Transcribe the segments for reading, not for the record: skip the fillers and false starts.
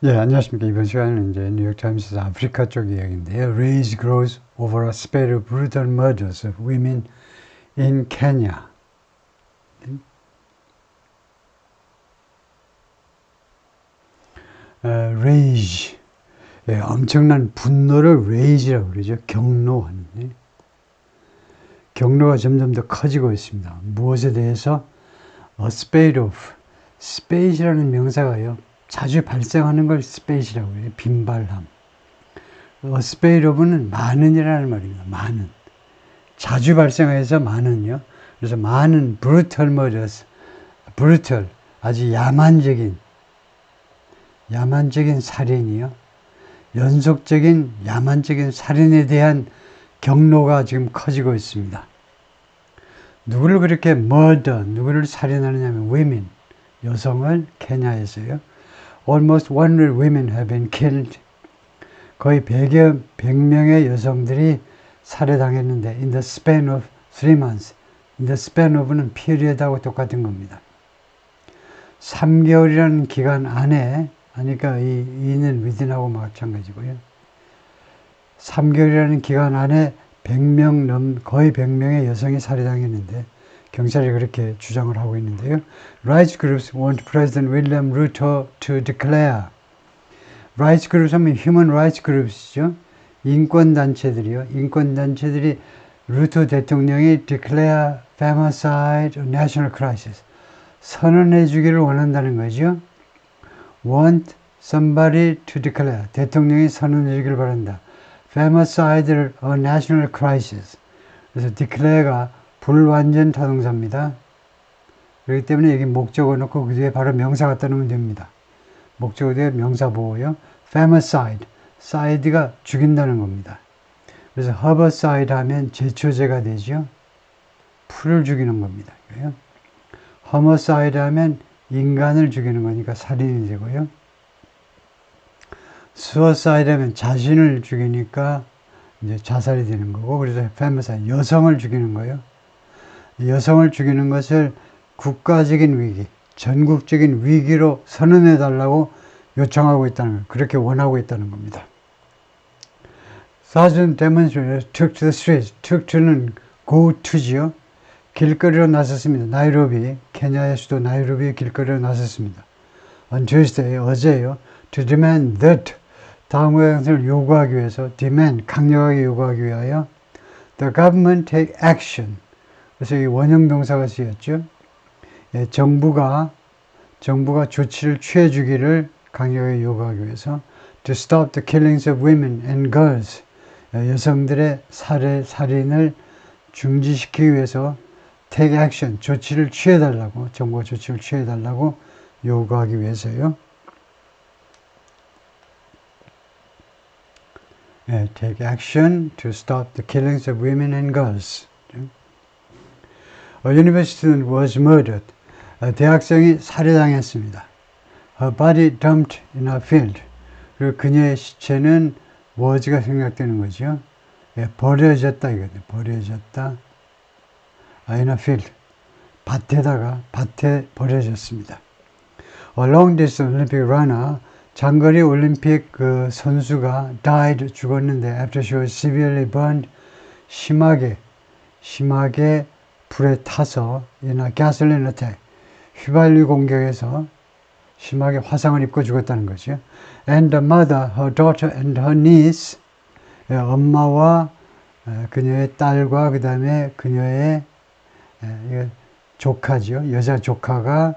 예, 안녕하십니까. 이번 시간은 이제 뉴욕타임스에서 아프리카 쪽 이야기인데요. Rage grows over a spate of brutal murders of women in Kenya. Rage. 예, 엄청난 분노를 rage라고 그러죠. 경노하는. 예. 경로가 점점 더 커지고 있습니다. 무엇에 대해서? A spate of. spate이라는 명사가요. 자주 발생하는 걸 spate이라고 해요. 빈발함. A spate of는 많은이라는 말입니다. 많은. 자주 발생해서 많은요. 그래서 많은 brutal murders, brutal, 아주 야만적인 살인이요. 연속적인 야만적인 살인에 대한 경로가 지금 커지고 있습니다. 누구를 그렇게 murder, 누구를 살인하느냐면 women, 여성을 케냐에서요. Almost 100 women have been killed. 거의 100명의 여성들이 살해당했는데 in the span of 3 months. in the span of는 period하고 똑같은 겁니다. 3개월이라는 기간 안에, 그러니까 이는 within하고 마찬가지고요. 3개월이라는 기간 안에 거의 100명의 여성이 살해당했는데 경찰이 그렇게 주장을 하고 있는데요. Rights groups want President William Ruto to declare. Rights groups 하면 Human Rights Groups죠. 인권단체들이요. 인권단체들이 루토 대통령이 declare femicide a national crisis. 선언해 주기를 원한다는 거죠. Want somebody to declare. 대통령이 선언해 주기를 바란다. femicide a national crisis. 그래서 declare가 불완전 타동사입니다. 그렇기 때문에 여기 목적어 넣고 그 뒤에 바로 명사 갖다 놓으면 됩니다. 목적어 뒤에 명사 보호요. femicide. side가 죽인다는 겁니다. 그래서 herbicide 하면 제초제가 되죠. 풀을 죽이는 겁니다. homicide 하면 인간을 죽이는 거니까 살인이 되고요. suicide 하면 자신을 죽이니까 이제 자살이 되는 거고, 그래서 femicide, 여성을 죽이는 거예요. 여성을 죽이는 것을 국가적인 위기, 전국적인 위기로 선언해 달라고 요청하고 있다는 거예요. 그렇게 원하고 있다는 겁니다. Sergeant demonstrators took to the streets. took to는 go to지요. 길거리로 나섰습니다. 나이로비, 케냐의 수도 나이로비의 길거리로 나섰습니다. On Tuesday, 어제요. To demand that, 다음과 같은 요구하기 위해서, demand, 강력하게 요구하기 위하여, the government take action. 그래서 이 원형 동사가 쓰였죠. 예, 정부가 조치를 취해 주기를 강력하게 요구하기 위해서, to stop the killings of women and girls. 여성들의 살인을 중지시키기 위해서 take action, 조치를 취해달라고, 정부가 조치를 취해달라고 요구하기 위해서요. Take action to stop the killings of women and girls. A university student was murdered. 대학생이 살해당했습니다. Her body dumped in a field. 그리고 그녀의 시체는 was가 생략되는 거죠. 버려졌다 이거죠. 버려졌다. In a field. 밭에 버려졌습니다. A long distance Olympic runner, 장거리 올림픽 그 선수가 died, 죽었는데 after she was severely burned, 심하게 불에 타서 in a gasoline attack, 휘발유 공격에서 심하게 화상을 입고 죽었다는 거죠. And the mother, her daughter and her niece, 엄마와 그녀의 딸과 그 다음에 그녀의 조카죠. 여자 조카가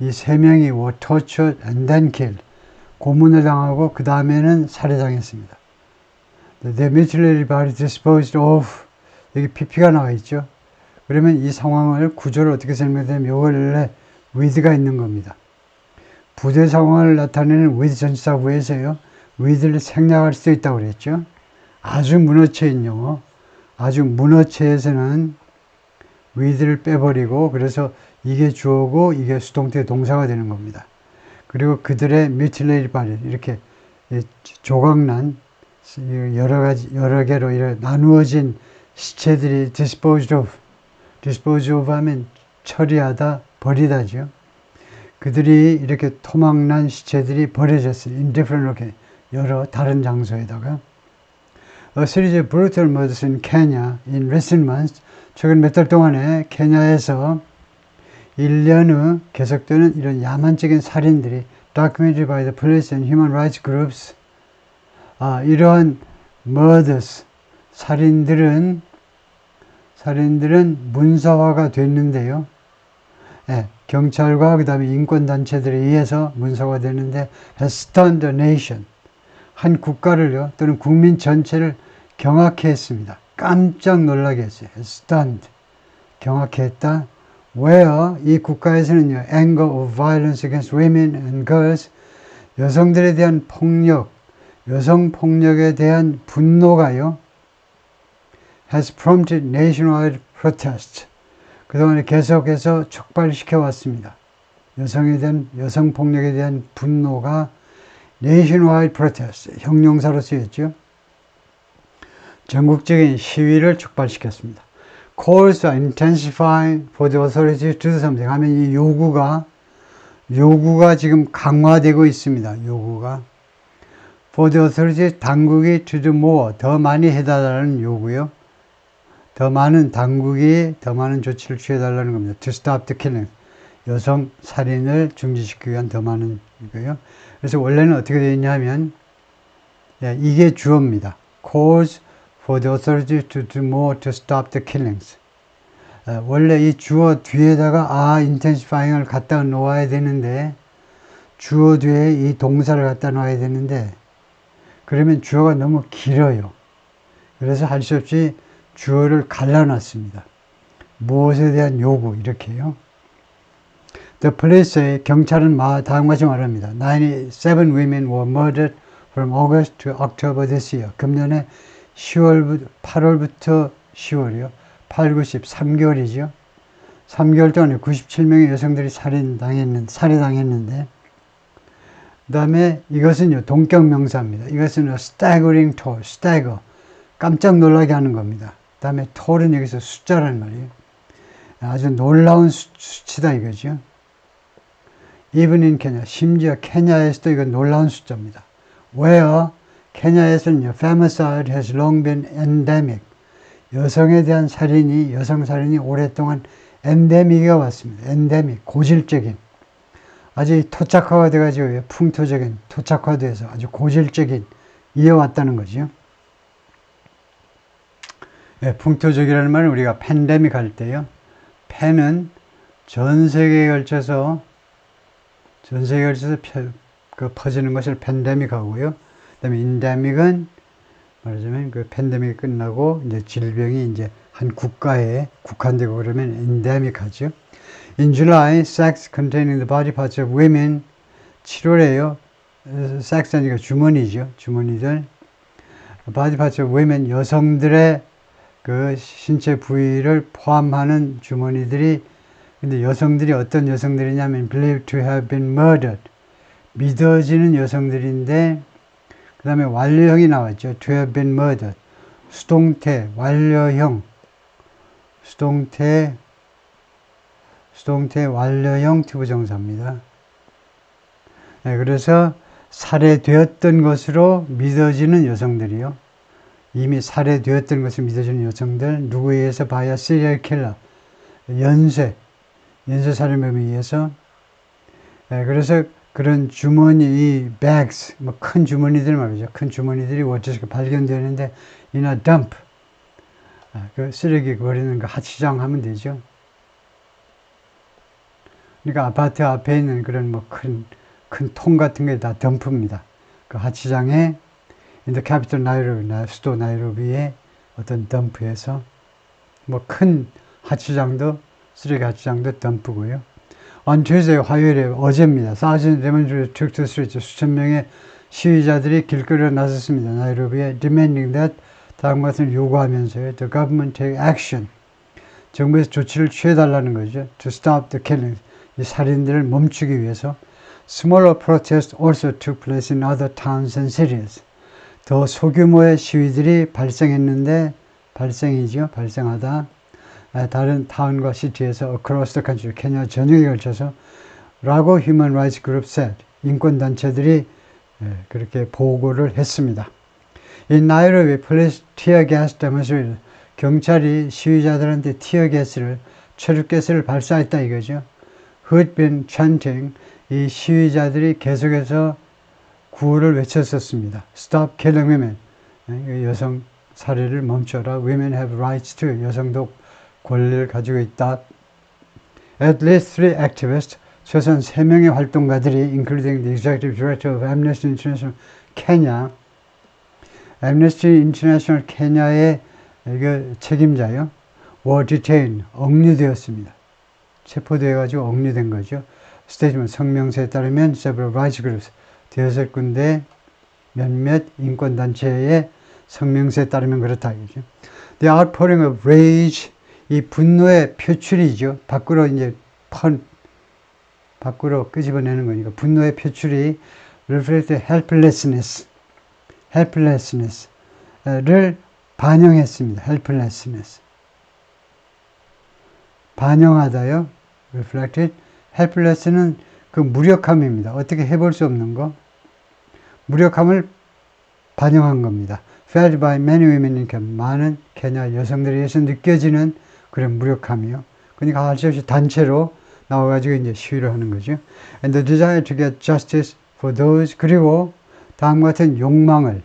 이 세 명이 were tortured and then killed. 고문을 당하고 그 다음에는 살해당했습니다. The mutilated body disposed of. 여기 PP가 나와 있죠. 그러면 이 상황을 구조를 어떻게 설명되냐면 요걸 with가 있는 겁니다. 부대 상황을 나타내는 with 전치사 후에서요. with를 생략할 수 있다고 그랬죠. 아주 문어체인 용어. 아주 문어체에서는 with를 빼버리고 그래서 이게 주어고 이게 수동태 동사가 되는 겁니다. 그리고 그들의 mutilated body 이렇게 조각난 여러 개로 이렇게 나누어진 시체들이 disposed of 하면 처리하다, 버리다죠. 그들이 이렇게 토막난 시체들이 버려졌어요. in different location. 여러 다른 장소에다가. A series of brutal murders in Kenya in recent months. 최근 몇 달 동안에 케냐에서 1년 후 계속되는 이런 야만적인 살인들이 documented by the police and human rights groups. 이러한 murders, 살인들은 문서화가 됐는데요. 경찰과 그 다음에 인권단체들에 의해서 문서화가 됐는데 has stunned a nation. 한 국가를요, 또는 국민 전체를 경악해 했습니다. 깜짝 놀라게 했어요. stunned. 경악해 했다. where 이 국가에서는요, anger of violence against women and girls, 여성들에 대한 폭력, 여성 폭력에 대한 분노가요, has prompted nationwide protest. 그동안에 계속해서 촉발시켜 왔습니다. 여성 폭력에 대한 분노가 nationwide protest, 형용사로 쓰였죠. 전국적인 시위를 촉발시켰습니다. calls are intensifying for the authorities to do something 하면 이 요구가 지금 강화되고 있습니다. 요구가 for the authorities, 당국이 to do more, 더 많이 해달라는 요구요. 당국이 더 많은 조치를 취해달라는 겁니다. to stop the killing, 여성 살인을 중지시키기 위한 더 많은 이거요. 그래서 원래는 어떻게 되어 있냐면 이게 주어입니다. calls for the authorities to do more to stop the killings. 원래 이 주어 뒤에다가 intensifying을 갖다 놓아야 되는데, 주어 뒤에 이 동사를 갖다 놓아야 되는데, 그러면 주어가 너무 길어요. 그래서 할 수 없이 주어를 갈라놨습니다. 무엇에 대한 요구, 이렇게요. The police, 경찰은 다음과 같이 말합니다. 97 women were murdered from August to October this year. 금년에 8월부터 10월이요. 8, 9, 10, 3개월이죠. 3개월 동안에 97명의 여성들이 살해당했는데, 그 다음에 이것은요, 동격명사입니다. 이것은 staggering toll, stagger, 깜짝 놀라게 하는 겁니다. 그 다음에 toll은 여기서 숫자란 말이에요. 아주 놀라운 수치다 이거죠. Even in Kenya, 심지어 케냐에서도 이건 놀라운 숫자입니다. Where 케냐에서는요, femicide has long been endemic. 여성에 대한 여성 살인이 오랫동안 엔데믹이 왔습니다. 엔데믹, 고질적인. 아주 토착화가 돼가지고 풍토적인, 토착화돼서 아주 고질적인 이어왔다는 거죠. 풍토적이라는 말은 우리가 팬데믹 할 때요. 팬은 전 세계에 걸쳐서 퍼지는 것을 팬데믹 하고요. 그 다음에 인데믹은 말하자면 그 팬데믹이 끝나고 이제 질병이 이제 한 국가에 국한되고 그러면 인데믹 하죠. In July, sacks containing the body parts of women. 7월에요. sacks 하니까 주머니죠. 주머니들. body parts of women, 여성들의 그 신체 부위를 포함하는 주머니들이, 근데 여성들이 어떤 여성들이냐면 believed to have been murdered. 믿어지는 여성들인데, 그 다음에 완료형이 나왔죠. to have been murdered. 수동태, 완료형. 수동태 완료형 투부정사입니다. 그래서 살해되었던 것으로 믿어지는 여성들이요. 이미 살해되었던 것을 믿어지는 여성들, 누구에 의해서 바이아 시리얼 킬러, 연쇄 살인범에 의해서. 그래서 그런 주머니, 이 bags, 큰 주머니들 말이죠. 큰 주머니들이 어째서 발견되는데, in a dump, 그 쓰레기 버리는 그 하치장 하면 되죠. 그러니까 아파트 앞에 있는 그런 큰 통 같은 게 다 덤프입니다. 그 하치장에, in the capital 나이로비, 수도 나이로비의 어떤 덤프에서, 큰 하치장도, 쓰레기 하치장도 덤프고요. On Tuesday, 화요일에, 어제입니다. Thousands demonstrators took to the streets. 수천 명의 시위자들이 길거리에 나섰습니다. 나이로비에 demanding that, 다음과 같은 요구하면서요. The government take action. 정부에서 조치를 취해달라는 거죠. To stop the killings. 이 살인들을 멈추기 위해서. Smaller protests also took place in other towns and cities. 더 소규모의 시위들이 발생하다. 다른 타운과 시티에서 across the country, 케냐 전역에 걸쳐서 라고 Human Rights Group said. 인권단체들이 그렇게 보고를 했습니다. In Nairobi, police tear gas demonstrators. 경찰이 시위자들한테 티어가스를, 최루가스를 발사했다 이거죠. Who'd been chanting. 이 시위자들이 계속해서 구호를 외쳤었습니다. Stop killing women. 여성 살해를 멈춰라. Women have rights too. 여성도 권리를 가지고 있다. At least 3 activists, 최소한 3명의 활동가들이, including the executive director of Amnesty International Kenya, Amnesty International Kenya의 책임자요, were detained, 억류되었습니다. 체포되어가지고 억류된 거죠. 스테이트먼트 성명서에 따르면 several rights groups, 6군데 몇몇 인권단체의 성명서에 따르면 그렇다 이거죠. The outpouring of rage, 이 분노의 표출이죠. 밖으로 이제 밖으로 끄집어내는 거니까 분노의 표출이 reflect helplessness를 반영했습니다. helplessness. 반영하다요. reflected. helpless는 그 무력함입니다. 어떻게 해볼 수 없는 거. 무력함을 반영한 겁니다. felt by many women in Kenya. 많은 케냐 여성들에 의해서 느껴지는 그런 무력함이요. 그러니까 할 수 없이 단체로 나와가지고 이제 시위를 하는 거죠. And the desire to get justice for those. 그리고 다음과 같은 욕망을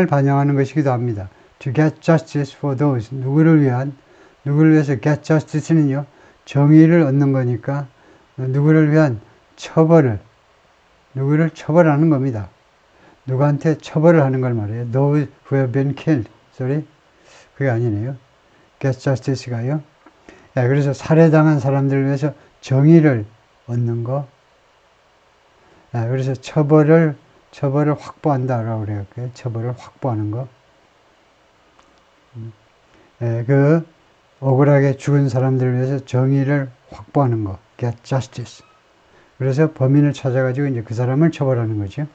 반영하는 것이기도 합니다. To get justice for those. 누구를 위해서 get justice는요, 정의를 얻는 거니까 누구를 위한 누구를 처벌하는 겁니다. 누구한테 처벌을 하는 걸 말해요. Those who have been killed. 그게 아니네요. Get justice가요. 그래서 살해당한 사람들을 위해서 정의를 얻는 거. 그래서 처벌을 확보한다라고 그래요. 처벌을 확보하는 거. 그 억울하게 죽은 사람들을 위해서 정의를 확보하는 거. Get justice. 그래서 범인을 찾아가지고 이제 그 사람을 처벌하는 거죠.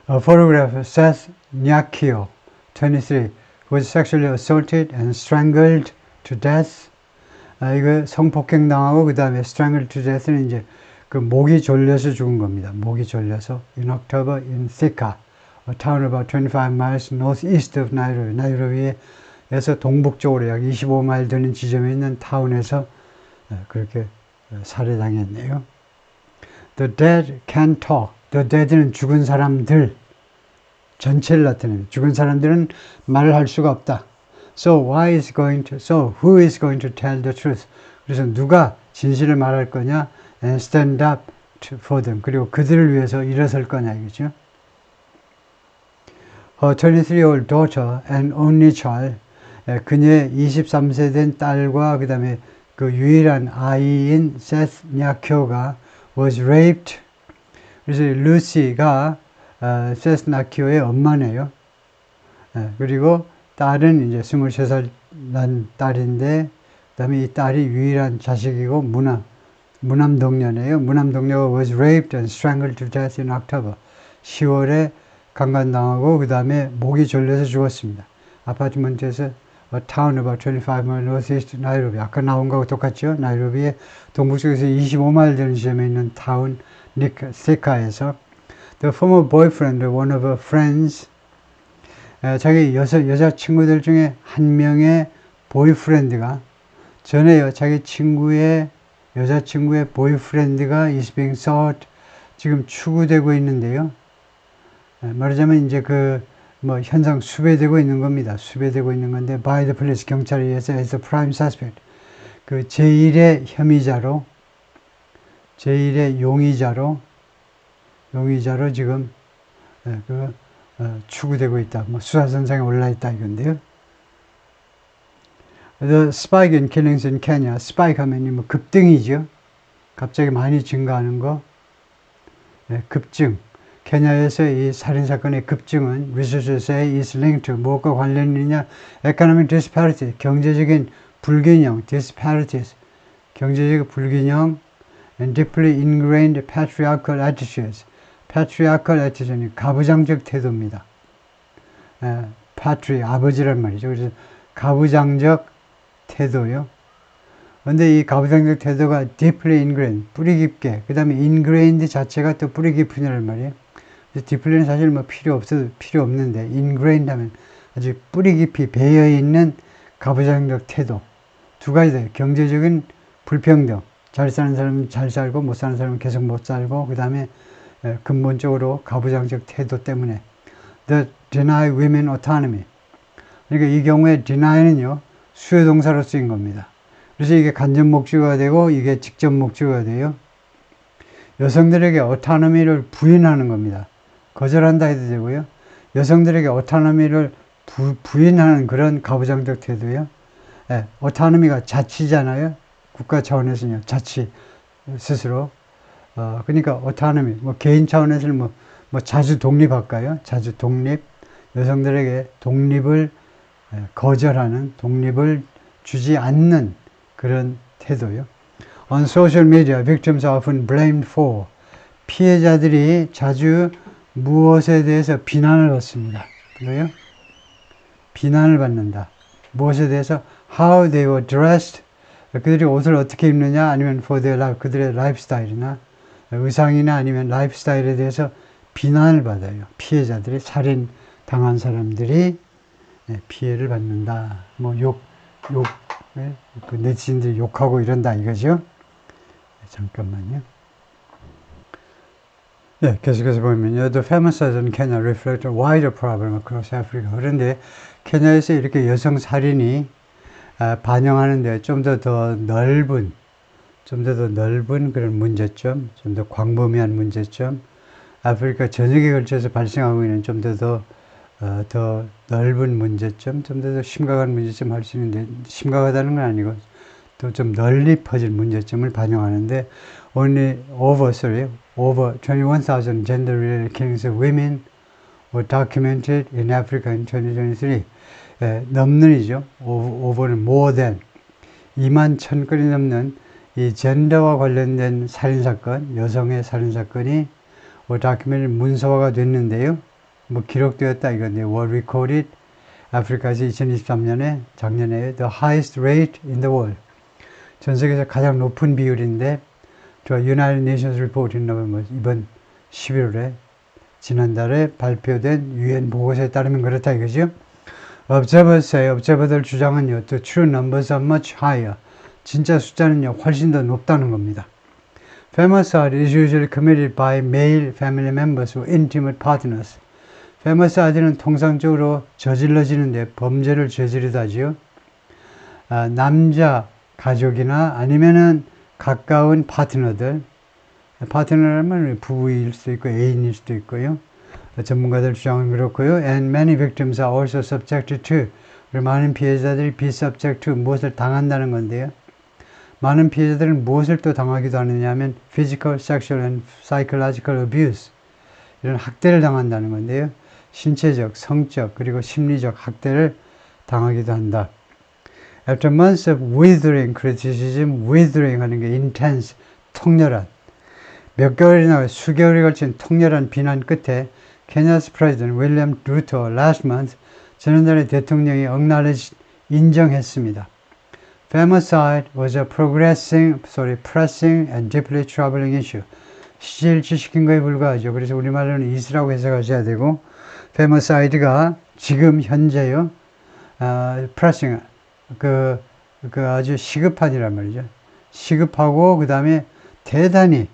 A photograph of Seth Nyakio, 23, was sexually assaulted and strangled to death. 이거 성폭행 당하고 그 다음에 strangled to death는 이제 그 목이 졸려서 죽은 겁니다. 목이 졸려서 in October in Thika, a town about 25 miles northeast of Nairobi. 나이로비에서 동북쪽으로 약 25마일 되는 지점에 있는 타운에서 그렇게 살해당했네요. The dead can talk. The dead는 죽은 사람들 전체를 나타냅니다. 죽은 사람들은 말을 할 수가 없다. So who is going to tell the truth? 그래서 누가 진실을 말할 거냐? And stand up for them. 그리고 그들을 위해서 일어설 거냐 이거죠. Her 23-year-old daughter and only child, 그녀의 23세 된 딸과 그 다음에 그 유일한 아이인 세스 냐키오가 was raped. 그래서 루시가 세스 냐키오의 엄마네요. 그리고 딸은 이제 23살 난 딸인데, 그 다음에 이 딸이 유일한 자식이고 무남동녀네요. 무남동녀가 was raped and strangled to death in October. 10월에 강간당하고 그 다음에 목이 졸려서 죽었습니다. 아파트먼트에서 a town about 25 miles northeast 나이로비. 아까 나온 거하고 똑같죠? 나이로비의 동북쪽에서 25마일 되는 지점에 있는 타운 세카에서 the former boyfriend of one of her friends, 자기 여자 친구들 중에 한 명의 보이프렌드가 전에요. 자기 여자친구의 보이프렌드가 is being sought, 지금 추구되고 있는데요. 말하자면 이제 현상 수배되고 있는 겁니다. 수배되고 있는 건데 by the police, 경찰에 의해서 as the prime suspect, 그 제1의 혐의자로, 제1의 용의자로 지금 추구되고 있다. 수사선상에 올라 있다 이건데요. The spike in killings in Kenya. spike 하면 급등이죠. 갑자기 많이 증가하는 거. 급증. 케냐에서 이 살인사건의 급증은 researchers say is linked to, 무엇과 관련이냐? economic disparity, 경제적인 불균형, disparities, 경제적 불균형, and deeply ingrained patriarchal attitudes. patriarchal attitude는 가부장적 태도입니다. patri, 아버지란 말이죠. 그래서 가부장적 태도요. 근데 이 가부장적 태도가 deeply ingrained, 뿌리 깊게, 그 다음에 ingrained 자체가 또 뿌리 깊은이란 말이에요. deeply는 사실 뭐 필요 없는데, ingrained 하면 아주 뿌리 깊이 배어있는 가부장적 태도. 두 가지다. 경제적인 불평등. 잘 사는 사람은 잘 살고, 못 사는 사람은 계속 못 살고, 그 다음에 근본적으로 가부장적 태도 때문에. The deny women autonomy. 그러니까 이 경우에 deny는요, 수요동사로 쓰인 겁니다. 그래서 이게 간접 목적어가 되고, 이게 직접 목적어가 돼요. 여성들에게 autonomy를 부인하는 겁니다. 거절한다 해도 되고요. 여성들에게 autonomy를 부인하는 그런 가부장적 태도요. 예, autonomy가 자치잖아요. 국가 차원에서는요, 자치 스스로. 그러니까 autonomy, 뭐 개인 차원에서는 뭐 자주 독립할까요? 자주 독립. 여성들에게 독립을 거절하는, 독립을 주지 않는 그런 태도요. On social media, victims are often blamed for. 피해자들이 자주 무엇에 대해서 비난을 받습니다. 그래요? 비난을 받는다. 무엇에 대해서 how they were dressed, 그들이 옷을 어떻게 입느냐, 아니면 for their life, 그들의 라이프스타일이나 의상이나 아니면 라이프스타일에 대해서 비난을 받아요. 피해자들이, 살인 당한 사람들이 피해를 받는다. 뭐 그 네티즌들이 욕하고 이런다 이거죠. 잠깐만요. 네, 계속해서 보면요. The femicide in Kenya reflect a wider problem across Africa. 그런데 케냐에서 이렇게 여성 살인이 반영하는데 좀 더 넓은 그런 문제점, 좀 더 광범위한 문제점, 아프리카 전역에 걸쳐서 발생하고 있는 좀 더 넓은 문제점, 좀 더 심각한 문제점 할 수 있는데, 심각하다는 건 아니고 또 좀 널리 퍼질 문제점을 반영하는데, over 21,000 gender-related killings of women were documented in Africa in 2023. 넘는이죠. over는 more than 21,000건이 넘는 이 젠더와 관련된 살인사건, 여성의 살인사건이 documented 문서화가 됐는데요. 뭐 기록되었다 이건데, were recorded 아프리카에서 2023년에 작년에 the highest rate in the world. 전 세계에서 가장 높은 비율인데, 저 United Nations Report in November, 이번 11월에 지난달에 발표된 UN 보고서에 따르면 그렇다 이거죠. observer들 주장은요, the true numbers are much higher. 진짜 숫자는요, 훨씬 더 높다는 겁니다. Femicide is usually committed by male family members or intimate partners. femicide는 통상적으로 저질러지는데, 범죄를 저지르다지요. 남자 가족이나 아니면은 가까운 파트너들, 파트너라면 부부일 수도 있고 애인일 수도 있고요. 전문가들 주장은 그렇고요. And many victims are also subjected to. 많은 피해자들이 be subject to, 무엇을 당한다는 건데요. 많은 피해자들은 무엇을 또 당하기도 하느냐 하면 physical, sexual and psychological abuse, 이런 학대를 당한다는 건데요. 신체적, 성적, 그리고 심리적 학대를 당하기도 한다. After months of withering criticism, withering 하는 게 intense, 통렬한, 몇 개월이나 수개월에 걸친 통렬한 비난 끝에 케냐스 프레지던트 윌리엄 루터 last month, 지난달에 대통령이 인정했습니다. Femicide was a pressing and deeply troubling issue. 시질시킨 거에 불과하죠. 그래서 우리말로는 이슈라고 해석하셔야 되고, femicide가 지금 현재요, pressing, 아주 시급한이란 말이죠. 시급하고, 그 다음에 대단히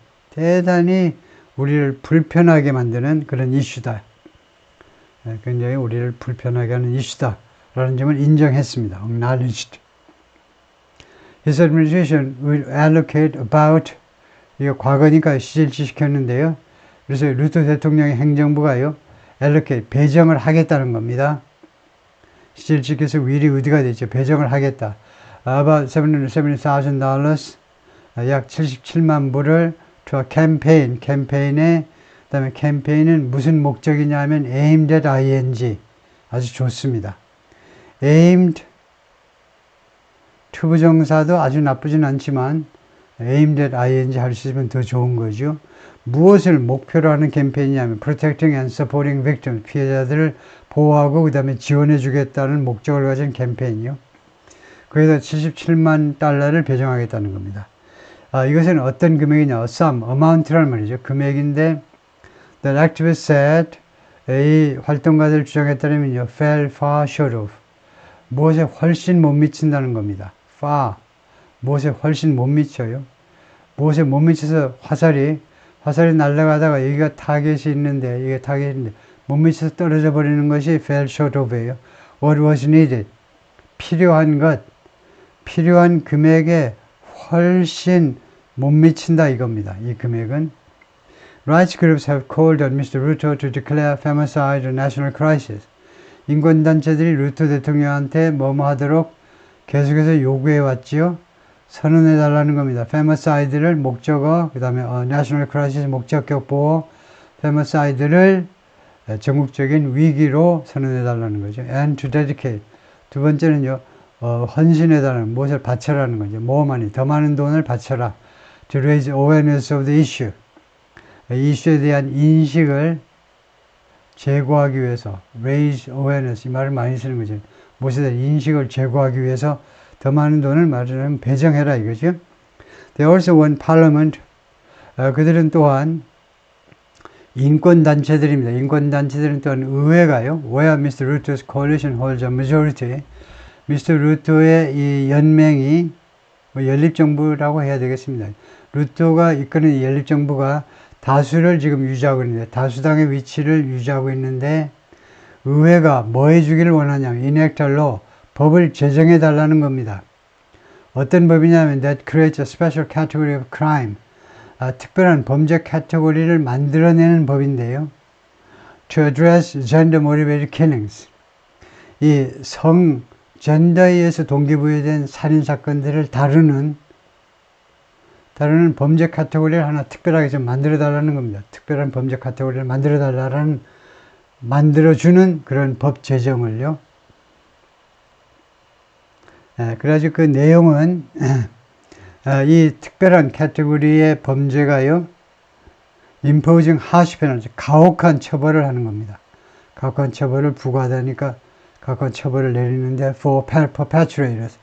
우리를 불편하게 만드는 그런 이슈다. 굉장히 우리를 불편하게 하는 이슈다. 라는 점을 인정했습니다. acknowledged. His administration will allocate about, 이거 과거니까 시질시켰는데요. 그래서 루터 대통령의 행정부가요, allocate, 배정을 하겠다는 겁니다. 시질시켜서 will이 의디가 되죠. 배정을 하겠다. About $770,000, 약 77만 불을 to a 캠페인에, 그 다음에 캠페인은 무슨 목적이냐 하면 aimed at ing, 아주 좋습니다. aimed, 투부정사도 아주 나쁘진 않지만 aimed at ing 할 수 있으면 더 좋은 거죠. 무엇을 목표로 하는 캠페인이냐면 protecting and supporting victims, 피해자들을 보호하고 그 다음에 지원해 주겠다는 목적을 가진 캠페인이요. 거기서 77만 달러를 배정하겠다는 겁니다. 이것은 어떤 금액이냐? sum, amount란 말이죠. 금액인데 the activist said 이 활동가들 주장에 따르면요, fell far short of 무엇에 훨씬 못 미친다는 겁니다. far 무엇에 훨씬 못 미쳐요. 무엇에 못 미쳐서 화살이 날아가다가 여기가 타겟이 있는데 이게 타겟인데 못 미쳐서 떨어져 버리는 것이 fell short of예요. What was needed? 필요한 것, 필요한 금액에 훨씬 못 미친다 이겁니다. 이 금액은 Rights groups have called on Mr. Ruto to declare femicide a national crisis. 인권단체들이 루토 대통령한테 뭐뭐 하도록 계속해서 요구해 왔지요. 선언해 달라는 겁니다. femicide를 목적어, 그 다음에 national crisis 목적격 보호, femicide를 전국적인 위기로 선언해 달라는 거죠. and to dedicate. 두 번째는요, 헌신해 달라는, 무엇을 바쳐라는 거죠. more money, 더 많은 돈을 바쳐라. to raise awareness of the issue. 이 이슈에 대한 인식을 제고하기 위해서 raise awareness 이 말을 많이 쓰는 거죠. 무엇에 대한 인식을 제고하기 위해서 더 많은 돈을 말하자면 배정해라 이거죠. They also want parliament. 그들은 또한 인권단체들입니다. 인권단체들은 또한 의회가요. Where Mr. Ruto's coalition holds a majority. Mr. 루토의 이 연맹이 연립정부라고 해야 되겠습니다. 루토가 이끄는 연립정부가 다수를 지금 유지하고 있는데 다수당의 위치를 유지하고 있는데 의회가 뭐 해주기를 원하냐면 enact로 법을 제정해 달라는 겁니다. 어떤 법이냐면 that creates a special category of crime. 특별한 범죄 카테고리를 만들어내는 법인데요. To address gender motivated killings. 이 젠더에 의해서 동기부여된 살인사건들을 다루는 범죄 카테고리를 하나 특별하게 좀 만들어 달라는 겁니다. 특별한 범죄 카테고리를 만들어주는 그런 법 제정을요. 그래가지고 그 내용은, 이 특별한 카테고리의 범죄가요, imposing harsh penalty, 가혹한 처벌을 하는 겁니다. 가혹한 처벌을 부과하다니까 가혹한 처벌을 내리는데 for perpetrators,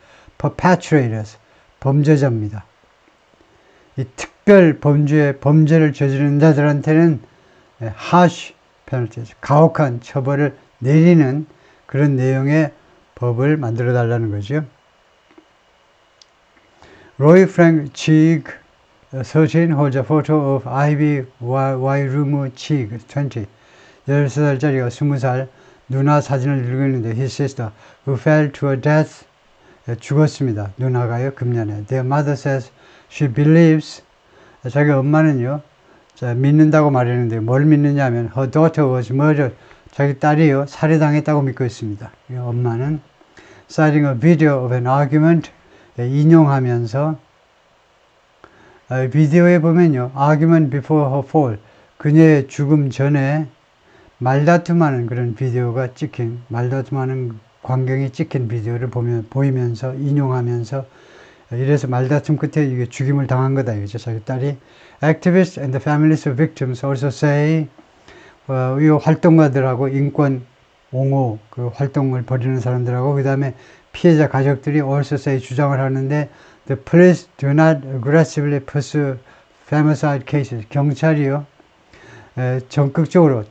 범죄자입니다. 이 특별 범죄를 저지르는 자들한테는 harsh penalty, 가혹한 처벌을 내리는 그런 내용의 법을 만들어 달라는 거죠. Roy Frank Cheek, 13, holds a photo of Ivy Wairumu Cheek, 20. 13살짜리가 20살 누나 사진을 들고 있는데 his sister, who fell to her death, 죽었습니다. 누나가요, 금년에. Their mother says she believes, 자기 엄마는요, 믿는다고 말했는데 뭘 믿느냐면 her daughter was murdered, 자기 딸이요, 살해당했다고 믿고 있습니다. 엄마는 citing a video of an argument, 인용하면서 비디오에 보면요, argument before her fall, 그녀의 죽음 전에 말다툼하는 그런 비디오가 찍힌, 말다툼하는 광경이 찍힌 비디오를 보이면서 인용하면서 이래서 말다툼 끝에 이게 죽임을 당한 거다 이거죠. 자기 딸이. Activists and the families of victims also say, 이 활동가들하고 인권 옹호 그 활동을 벌이는 사람들하고 그 다음에 피해자 가족들이 also say 주장을 하는데 the police do not aggressively pursue femicide cases. 경찰이요. 적극적으로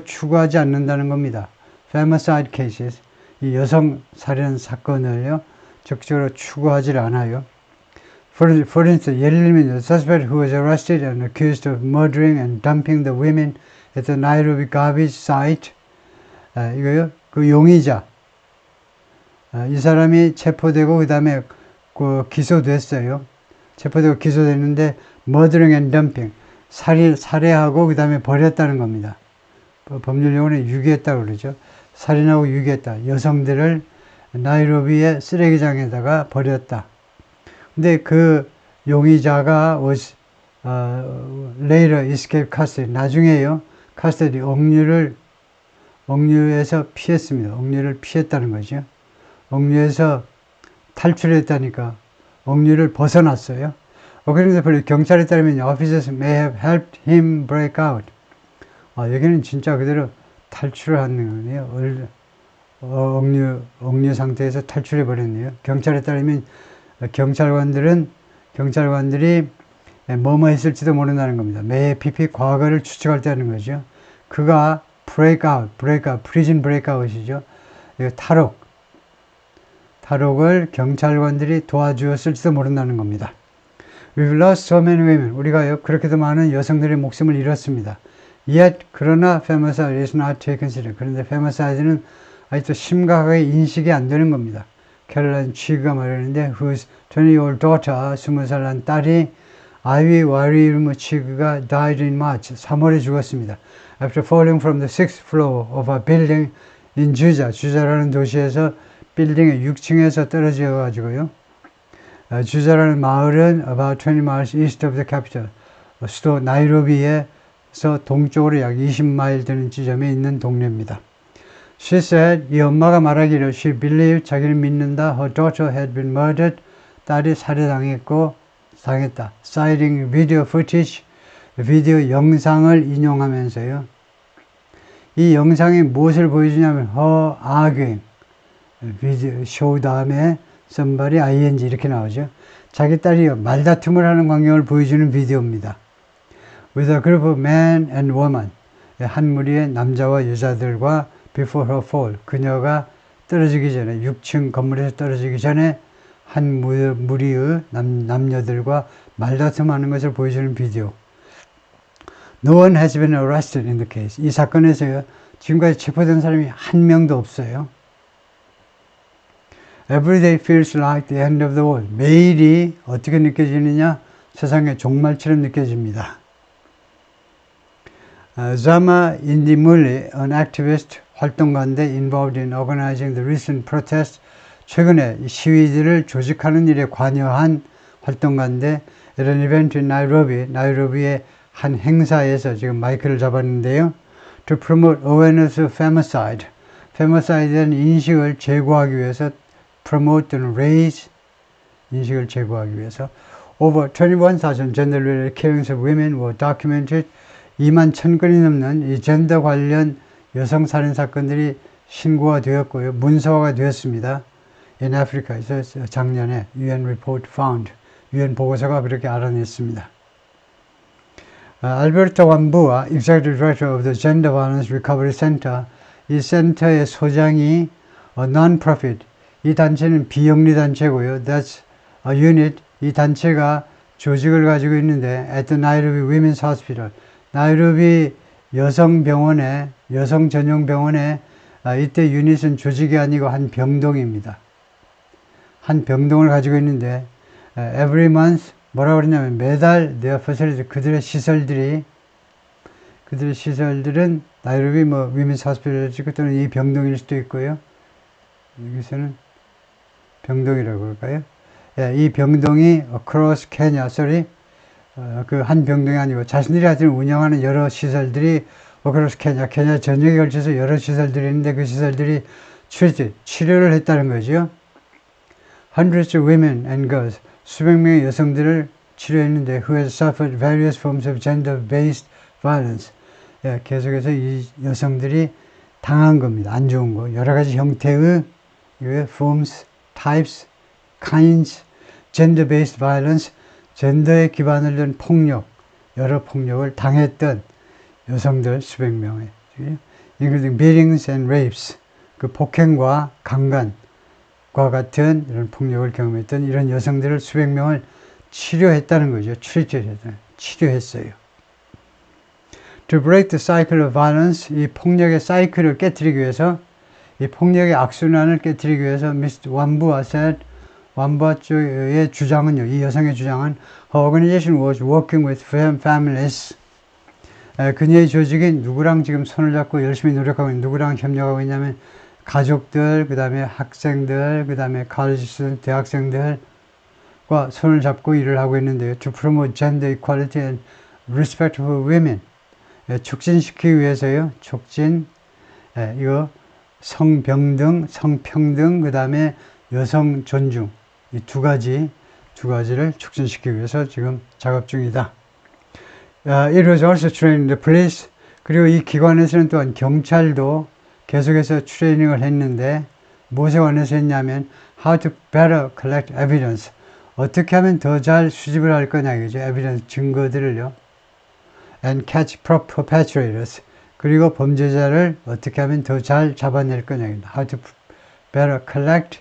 추구하지 않는다는 겁니다. femicide cases, 이 여성 살인 사건을요, 적극적으로 추구하지 않아요. For instance, 예를 들면, the suspect who was arrested and accused of murdering and dumping the women at the Nairobi garbage site, 이거요, 그 용의자, 이 사람이 체포되고 그 다음에 기소됐어요. 체포되고 기소됐는데 murdering and dumping, 살해하고 그 다음에 버렸다는 겁니다. 법률 용어는 유기했다고 그러죠. 살인하고 유기했다. 여성들을 나이로비의 쓰레기장에다가 버렸다. 근데 그 용의자가 was later escaped custody. 나중에요, custody 억류에서 피했습니다. 억류를 피했다는 거죠. 억류에서 탈출했다니까 억류를 벗어났어요. 그런데 경찰에 따르면 officers may have helped him break out. 여기는 진짜 그대로 탈출을 하는 거네요. 억류 상태에서 탈출해 버렸네요. 경찰에 따르면 경찰관들이 뭐뭐 했을지도 모른다는 겁니다. 매의 PP 과거를 추측할 때는 거죠. 그가 프리즌 브레이크아웃이죠. 탈옥을 경찰관들이 도와주었을지도 모른다는 겁니다. We've lost so many women. 우리가요, 그렇게도 많은 여성들의 목숨을 잃었습니다. Yet, 그러나 femicide is not taken seriously. 그런데 femicide는 아직도 심각하게 인식이 안 되는 겁니다. 캐롤라인 치그가 말하는데, whose 20-year-old daughter, 20살 난 딸이 아이비 와리르무 치그가 died in March, 3월에 죽었습니다. After falling from the 6th floor of a building in 주자라는 도시에서 빌딩의 6층에서 떨어져 가지고요. 주자라는 마을은 about 20 miles east of the capital, 수도 나이로비에서 동쪽으로 약 20마일 되는 지점에 있는 동네입니다. She said, 이 엄마가 말하기를 she believed, 자기는 믿는다, her daughter had been murdered, 딸이 살해당했다. Citing video footage, 비디오 영상을 인용하면서요. 이 영상이 무엇을 보여주냐면 her arguing, 비디오 쇼 다음에 somebody ing 이렇게 나오죠. 자기 딸이 말다툼을 하는 광경을 보여주는 비디오입니다. With a group of men and women, 한 무리의 남자와 여자들과 before her fall, 그녀가 떨어지기 전에 6층 건물에서 떨어지기 전에 한 무리의 남녀들과 말다툼하는 것을 보여주는 비디오. No one has been arrested in the case. 이 사건에서요, 지금까지 체포된 사람이 한 명도 없어요. Every day feels like the end of the world. 매일이 어떻게 느껴지느냐? 세상의 종말처럼 느껴집니다. Zama Indimuli, an activist, 활동가인데 involved in organizing the recent protests, 최근에 시위들을 조직하는 일에 관여한 활동가인데 at an event in 나이로비의 한 행사에서 지금 마이크를 잡았는데요. To promote awareness of femicide, femicide에 대한 인식을 제고하기 위해서 promote 또는 raise, 인식을 제고하기 위해서 over 21,000 gender-related killings of women were documented. 2만 1000건이 넘는 이 젠더 관련 여성 살인 사건들이 신고가 되었고요. 문서화가 되었습니다. In Africa에서 작년에 UN report found, UN 보고서가 그렇게 알아냈습니다. 알베르토 완부와 Executive Director of the Gender Violence Recovery Center, 이 센터의 소장이 non-profit, 이 단체는 비영리 단체고요. That's a unit, 이 단체가 조직을 가지고 있는데 at the Nairobi Women's Hospital, 나이로비 여성 전용 병원에 이때 유닛은 조직이 아니고 한 병동입니다. 한 병동을 가지고 있는데 every month 뭐라고 그러냐면 매달 their facility, 그들의 시설들은 나이로비 Women's Hospital 또는 이 병동일 수도 있고요. 여기서는 병동이라고 그럴까요? 이 병동이 across Kenya, 그 한 병동이 아니고 자신들이 하여튼 운영하는 여러 시설들이 across 케냐 전역에 걸쳐서 여러 시설들이 있는데 그 시설들이 치료를 했다는 거죠. Hundreds of women and girls, 수백 명의 여성들을 치료했는데 who has suffered various forms of gender-based violence. 계속해서 이 여성들이 당한 겁니다. 안 좋은 거. 여러 가지 형태의 forms, types, kinds, gender-based violence, 젠더에 기반을 둔 폭력, 여러 폭력을 당했던 여성들 수백 명의, including beatings and rapes, 그 폭행과 강간과 같은 이런 폭력을 경험했던 이런 여성들을 수백 명을 치료했다는 거죠. 치료했어요. To break the cycle of violence, 이 폭력의 사이클을 깨뜨리기 위해서, 이 폭력의 악순환을 깨뜨리기 위해서 Mr. 완부와 said, 완부와 쪽의 주장은요, 이 여성의 주장은 her organization was working with families. 그녀의 조직이 누구랑 지금 손을 잡고 열심히 노력하고 있는, 누구랑 협력하고 있냐면 가족들, 그 다음에 학생들, 그 다음에 college student, 대학생들과 손을 잡고 일을 하고 있는데요. To promote gender equality and respect for women. 촉진시키기 위해서요. 이거 성평등, 그 다음에 여성 존중. 이 두 가지를 촉진시키기 위해서 지금 작업 중이다. It was also trained the police. 그리고 이 기관에서는 또한 경찰도 계속해서 트레이닝을 했는데 무엇에 관해서 했냐면 how to better collect evidence. 어떻게 하면 더 잘 수집을 할 거냐 이거죠. evidence, 증거들을요. and catch perpetrators. 그리고 범죄자를 어떻게 하면 더 잘 잡아낼 거냐. how to better collect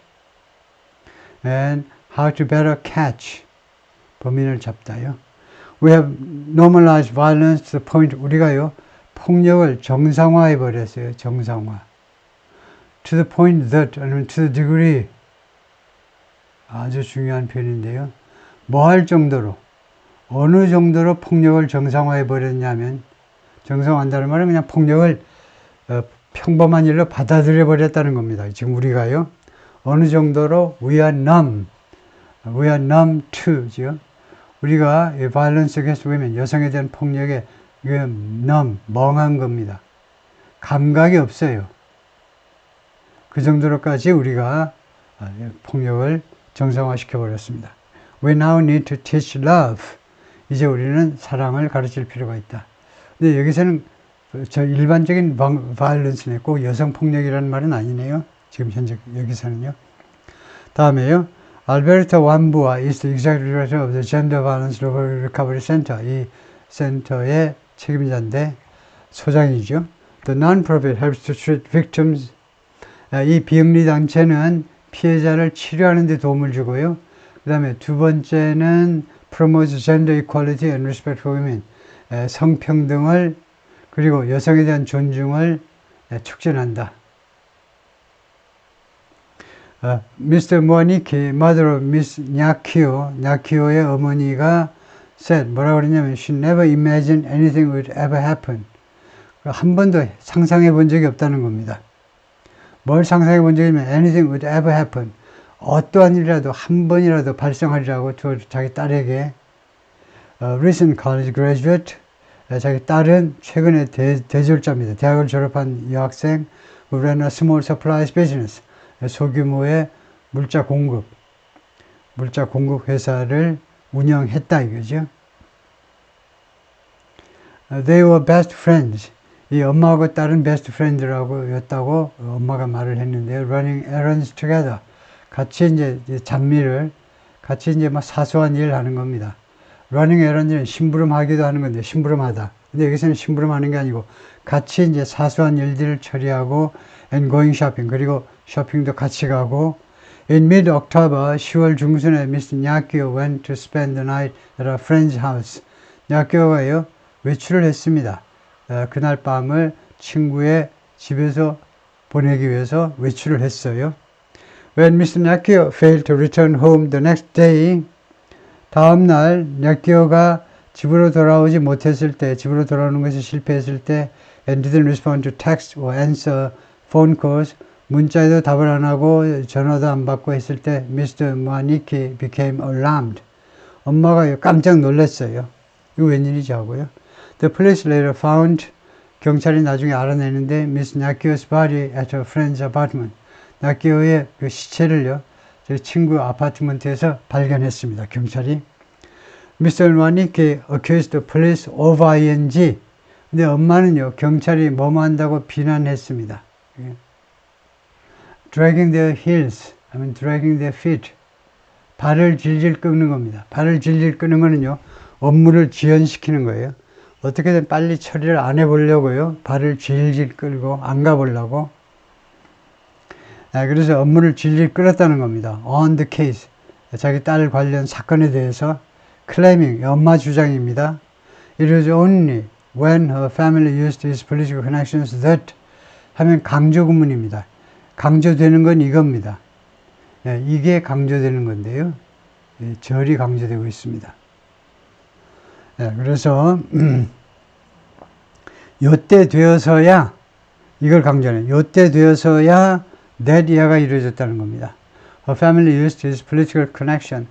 and how to better catch. 범인을 잡다요. We have normalized violence to the point, 우리가요, 폭력을 정상화해 버렸어요. 정상화. To the point that, 아니면 to the degree. 아주 중요한 표현인데요. 뭐 할 정도로, 어느 정도로 폭력을 정상화해 버렸냐면, 정상화한다는 말은 그냥 폭력을 평범한 일로 받아들여 버렸다는 겁니다. 지금 우리가요, 어느 정도로 we are numb to죠. 우리가 violence against women, 여성에 대한 폭력에 numb, 멍한 겁니다. 감각이 없어요. 그 정도로까지 우리가 폭력을 정상화시켜 버렸습니다. We now need to teach love. 이제 우리는 사랑을 가르칠 필요가 있다. 근데 여기서는 저 일반적인 violence는 꼭 여성 폭력이라는 말은 아니네요. 지금 현재 여기서는요. 다음에요. 알베르토 완부아 is the executive director of the Gender Violence Recovery Center. 이 센터의 책임자인데 소장이죠. The non-profit helps to treat victims. 이 비영리 단체는 피해자를 치료하는 데 도움을 주고요. 그 다음에 두 번째는 promotes gender equality and respect for women. 성평등을 그리고 여성에 대한 존중을 촉진한다. Mr. Moaniki, mother of Miss 냐키오의 어머니가 said, 뭐라고 그랬냐면 she never imagined anything would ever happen. 한 번도 상상해 본 적이 없다는 겁니다. 뭘 상상해 본 적이 있냐면 anything would ever happen. 어떠한 일이라도 한 번이라도 발생하리라고 자기 딸에게 recent college graduate, 자기 딸은 최근에 대졸자입니다. 대학을 졸업한 여학생, who ran a small supplies business. 소규모의 물자 공급 회사를 운영했다 이거죠. They were best friends. 이 엄마하고 딸은 best friend라고 엄마가 말을 했는데요. Running errands together. 같이 이제 잡미를 같이 이제 막 사소한 일을 하는 겁니다. Running errands는 심부름하기도 하는 건데 심부름하다. 근데 여기서는 심부름하는 게 아니고 같이 이제 사소한 일들을 처리하고 and going shopping. 그리고 쇼핑도 같이 가고 In mid-October, 10월 중순에 Mr. 냐키오 went to spend the night at a friend's house. 냐키오가요 외출을 했습니다. 그날 밤을 친구의 집에서 보내기 위해서 외출을 했어요. When Mr. 냐키오 failed to return home the next day, 다음 날 냐키오가 집으로 돌아오지 못했을 때, 집으로 돌아오는 것이 실패했을 때, and didn't respond to text or answer phone calls, 문자에도 답을 안 하고 전화도 안 받고 했을 때 Mr. Moaniki became alarmed. 엄마가 깜짝 놀랐어요. 이거 웬일이지 하고요. The police later found, 경찰이 나중에 알아내는데 Miss 냐키오's body at her friend's apartment. 냐키오의 그 시체를요, 제 친구 아파트먼트에서 발견했습니다. 경찰이. Mr. Moaniki accused the police of ing. 근데 엄마는요, 경찰이 뭐뭐 한다고 비난했습니다. dragging their heels, dragging their feet. 발을 질질 끄는 겁니다. 발을 질질 끄는 거는요, 업무를 지연시키는 거예요. 어떻게든 빨리 처리를 안 해보려고요. 발을 질질 끌고 안 가보려고. 그래서 업무를 질질 끌었다는 겁니다. On the case. 자기 딸 관련 사건에 대해서 claiming, 엄마 주장입니다. It was only when her family used his political connections that 하면 강조 구문입니다. 강조되는 건 이겁니다. 이게 강조되는 건데요. 절이 강조되고 있습니다. 그래서 요때 되어서야 이걸 강조하는 요때 되어서야 that 이하가 이루어졌다는 겁니다. Her family used his political connection.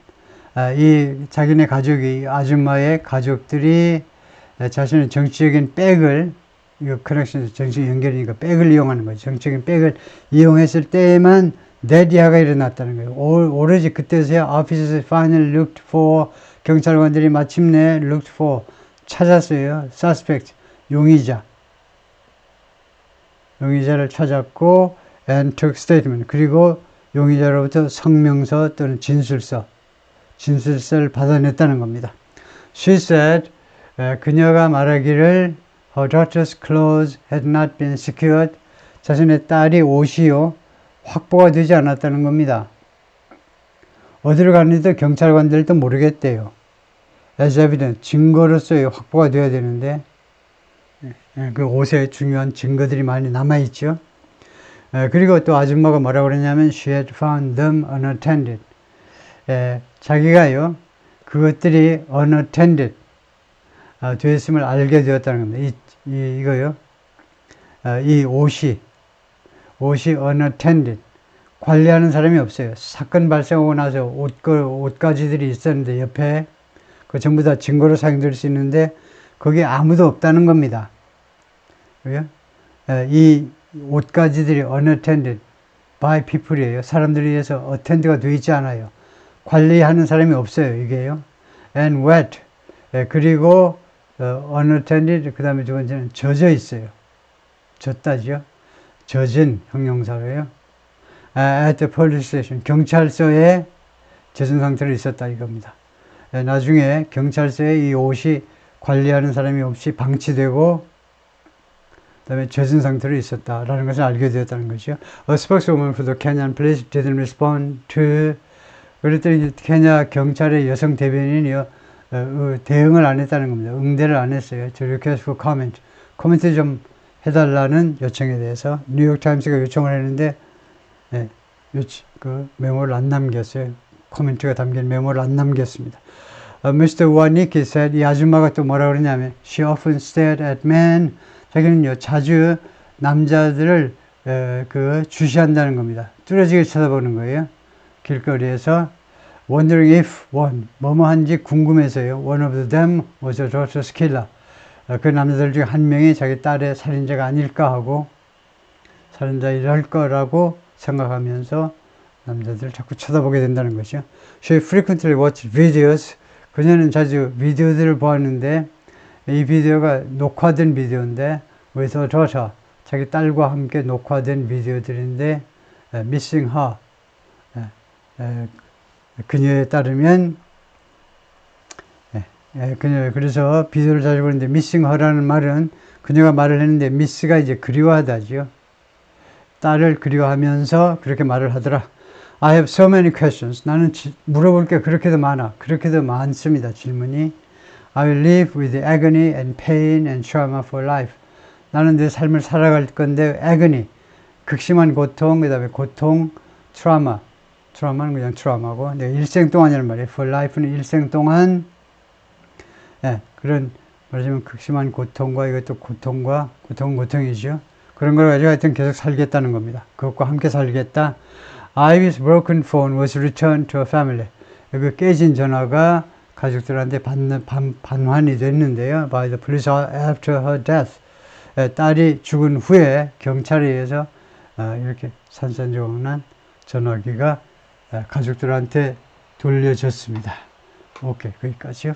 이 자기네 가족이 아줌마의 가족들이 자신의 정치적인 백을 이거 커넥션 정치적 연결이니까 백을 이용하는 거죠. 정치적인 백을 이용했을 때에만 that 이하가 일어났다는 거예요. 오로지 그때서야 officers finally looked for 경찰관들이 마침내 looked for 찾았어요. suspect 용의자. 용의자를 찾았고 and took statement. 그리고 용의자로부터 성명서 또는 진술서를 받아냈다는 겁니다. She said, 그녀가 말하기를 her daughter's clothes had not been secured. 자신의 딸이 옷이요 확보가 되지 않았다는 겁니다. 어디를 갔는지도 경찰관들도 모르겠대요. As evidence, 증거로서 확보가 돼야 되는데 그 옷에 중요한 증거들이 많이 남아있죠. 그리고 또 아줌마가 뭐라고 그랬냐면 she had found them unattended. 자기가요 그것들이 unattended 되었음을 알게 되었다는 겁니다. 이거요 이 옷이 unattended 관리하는 사람이 없어요. 사건 발생하고 나서 옷가지들이 있었는데 옆에 그 전부 다 증거로 사용될 수 있는데 거기에 아무도 없다는 겁니다. 이 옷가지들이 unattended by people이에요. 사람들에 의해서 attend가 되어 있지 않아요. 관리하는 사람이 없어요. 이게요. and wet 그리고 unattended 그 다음에 두 번째는 젖어 있어요. 젖다죠. 젖은 형용사로요. at the police station 경찰서에 젖은 상태로 있었다 이겁니다. 나중에 경찰서에 이 옷이 관리하는 사람이 없이 방치되고 그 다음에 젖은 상태로 있었다라는 것을 알게 되었다는 거죠. A spokeswoman for the Kenyan police didn't respond to 그랬더니 케냐 경찰의 여성 대변인이요 대응을 안 했다는 겁니다. 응대를 안 했어요. To request for comment. 코멘트 좀 해달라는 요청에 대해서 뉴욕타임스가 요청을 했는데 그 메모를 안 남겼어요. 코멘트가 담긴 메모를 안 남겼습니다. Mr. Warnicki said 이 아줌마가 또 뭐라 그러냐면 she often stared at men. 자기는요 자주 남자들을 주시한다는 겁니다. 뚫어지게 쳐다보는 거예요. 길거리에서 wondering if 뭐뭐한지 궁금해서요. One of them was a daughter's killer. 그 남자들 중에 한 명이 자기 딸의 살인자가 아닐까 하고 살인자일 거라고 생각하면서 남자들을 자꾸 쳐다보게 된다는 거죠. She frequently watched videos. 그녀는 자주 비디오들을 보았는데 이 비디오가 녹화된 비디오인데 with her daughter. 자기 딸과 함께 녹화된 비디오들인데 missing her. 그녀에 따르면 그래서 비디오를 자주 보는데 missing her라는 말은 그녀가 말을 했는데 miss가 이제 그리워하다죠. 딸을 그리워하면서 그렇게 말을 하더라. I have so many questions. 나는 물어볼 게 그렇게도 많습니다. 질문이. I will live with the agony and pain and trauma for life. 나는 내 삶을 살아갈 건데 agony, 극심한 고통, 그 다음에 고통, 트라우마는 그냥 트라우마고 내 일생 동안이란 말이에요. For life는 일생 동안 그런 말하자면 극심한 고통과 이것도 고통은 고통이죠. 그런 걸 가지고 하여튼 계속 살겠다는 겁니다. 그것과 함께 살겠다. Ivy's broken phone was returned to her family. 그 깨진 전화가 가족들한테 반환이 됐는데요. By the police after her death. 딸이 죽은 후에 경찰에 의해서 이렇게 산산조각난 전화기가 가족들한테 돌려졌습니다. 오케이, 거기까지요.